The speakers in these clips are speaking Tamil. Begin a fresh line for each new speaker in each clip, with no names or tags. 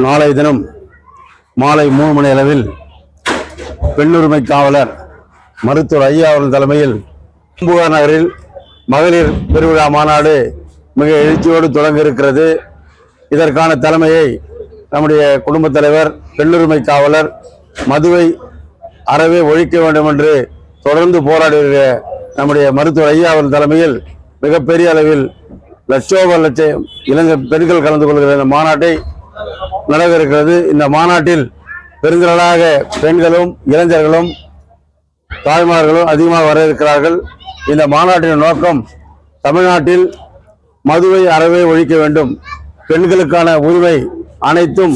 நாளை தினம் மாலை 3 மணி அளவில் பெண்ணுரிமை காவலர் மருத்துவர் ஐயா அவர்கள் தலைமையில் பூம்புகார் நகரில் மகளிர் பெருவிழா மாநாடு மிக எழுச்சியோடு தொடங்க இருக்கிறது. இதற்கான தலைமையை நம்முடைய குடும்பத் தலைவர், பெண்ணுரிமை காவலர், மதுவை அறவே ஒழிக்க வேண்டும் என்று தொடர்ந்து போராடுகிற நம்முடைய மருத்துவர் ஐயா அவர்கள் தலைமையில் மிகப்பெரிய அளவில் லட்சம் இளைஞர் பெண்கள் கலந்து கொள்கிற இந்த மாநாட்டை நடக்க இருக்கிறது. இந்த மாநாட்டில் பெருந்திரளாக பெண்களும் இளைஞர்களும் தாய்மார்களும் அதிகமாக வர இருக்கிறார்கள். இந்த மாநாட்டின் நோக்கம் தமிழ்நாட்டில் மதுவை அறவே ஒழிக்க வேண்டும், பெண்களுக்கான உரிமை அனைத்தும்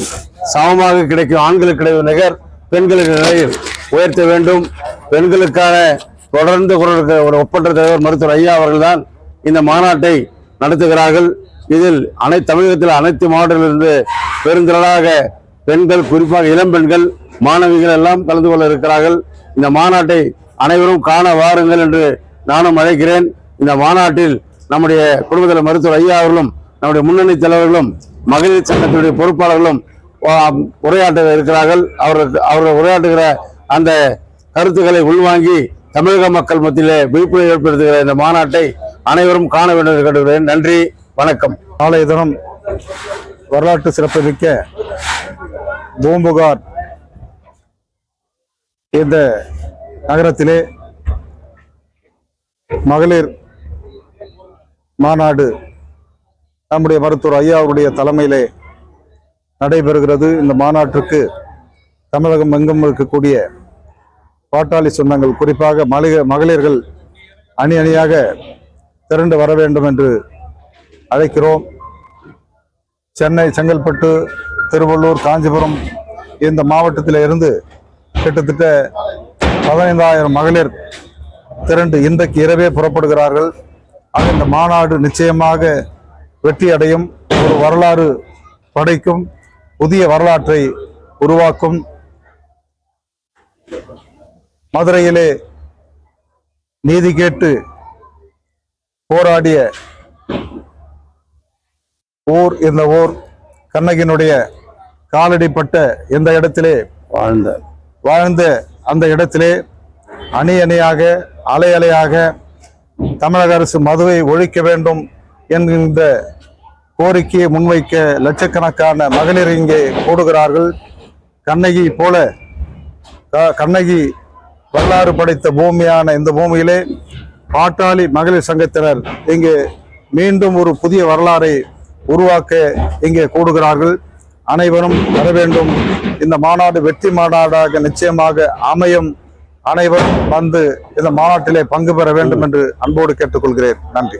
சமமாக கிடைக்கும், ஆண்களுக்கு கிடைக்கும் நிகர் பெண்களுக்கு நிலையில் உயர்த்த வேண்டும். பெண்களுக்கான தொடர்ந்து ஒரு ஒப்பற்ற தலைவர் மருத்துவர் ஐயா அவர்கள்தான் இந்த மாநாட்டை நடத்துகிறார்கள். இதில் தமிழகத்தில் அனைத்து மாவட்டங்களிலிருந்து பெருந்திரளாக பெண்கள், குறிப்பாக இளம் பெண்கள், மாணவிகள் எல்லாம் கலந்து கொள்ள இருக்கிறார்கள். இந்த மாநாட்டை அனைவரும் காண வாருங்கள் என்று நானும் அழைக்கிறேன். இந்த மாநாட்டில் நம்முடைய குடும்பத்தில் மருத்துவர் ஐயா அவர்களும், நம்முடைய முன்னணி தலைவர்களும், மகளிர் சங்கத்தினுடைய பொறுப்பாளர்களும் உரையாற்ற இருக்கிறார்கள். அவர்கள் உரையாற்றுகிற அந்த கருத்துக்களை உள்வாங்கி தமிழக மக்கள் மத்தியிலே விழிப்புணர்வு ஏற்படுத்துகிற இந்த மாநாட்டை அனைவரும் காண வேண்டும் என்று கேட்டுக்கிறேன். நன்றி, வணக்கம்.
நாளைய தினம் வரலாற்று சிறப்புமிக்க பூம்புகார் இந்த நகரத்திலே மகளிர் மாநாடு நம்முடைய மருத்துவர் ஐயா அவருடைய தலைமையிலே நடைபெறுகிறது. இந்த மாநாட்டிற்கு தமிழகம் எங்கும் இருக்கக்கூடிய பாட்டாளி சொந்தங்கள், குறிப்பாக மகளிர்கள் அணி அணியாக திரண்டு வர வேண்டும் என்று அழைக்கிறோம். சென்னை, செங்கல்பட்டு, திருவள்ளூர், காஞ்சிபுரம் இந்த மாவட்டத்தில் இருந்து கிட்டத்தட்ட 15,000 மகளிர் திரண்டு இன்றைக்கு இரவே புறப்படுகிறார்கள். ஆக இந்த மாநாடு நிச்சயமாக வெற்றி அடையும், ஒரு வரலாறு படைக்கும், புதிய வரலாற்றை உருவாக்கும். மதுரையிலே நீதி கேட்டு போராடிய ஊர் இந்த ஊர், கண்ணகியினுடைய காலடிப்பட்ட இந்த இடத்திலே வாழ்ந்த அந்த இடத்திலே அணி அணியாக, அலை அலையாக தமிழக அரசு மதுவை ஒழிக்க வேண்டும் என்கின்ற கோரிக்கையை முன்வைக்க லட்சக்கணக்கான மகளிர் இங்கே கூடுகிறார்கள். கண்ணகி போல, கண்ணகி வரலாறு படைத்த பூமியான இந்த பூமியிலே பாட்டாளி மகளிர் சங்கத்தினர் இங்கே மீண்டும் ஒரு புதிய வரலாறை உருவாக்க இங்கே கூடுகிறார்கள். அனைவரும் வர வேண்டும். இந்த மாநாடு வெற்றி மாநாடாக நிச்சயமாக அமையும். அனைவரும் வந்து இந்த மாநாட்டிலே பங்கு பெற வேண்டும் என்று அன்போடு கேட்டுக்கொள்கிறேன். நன்றி.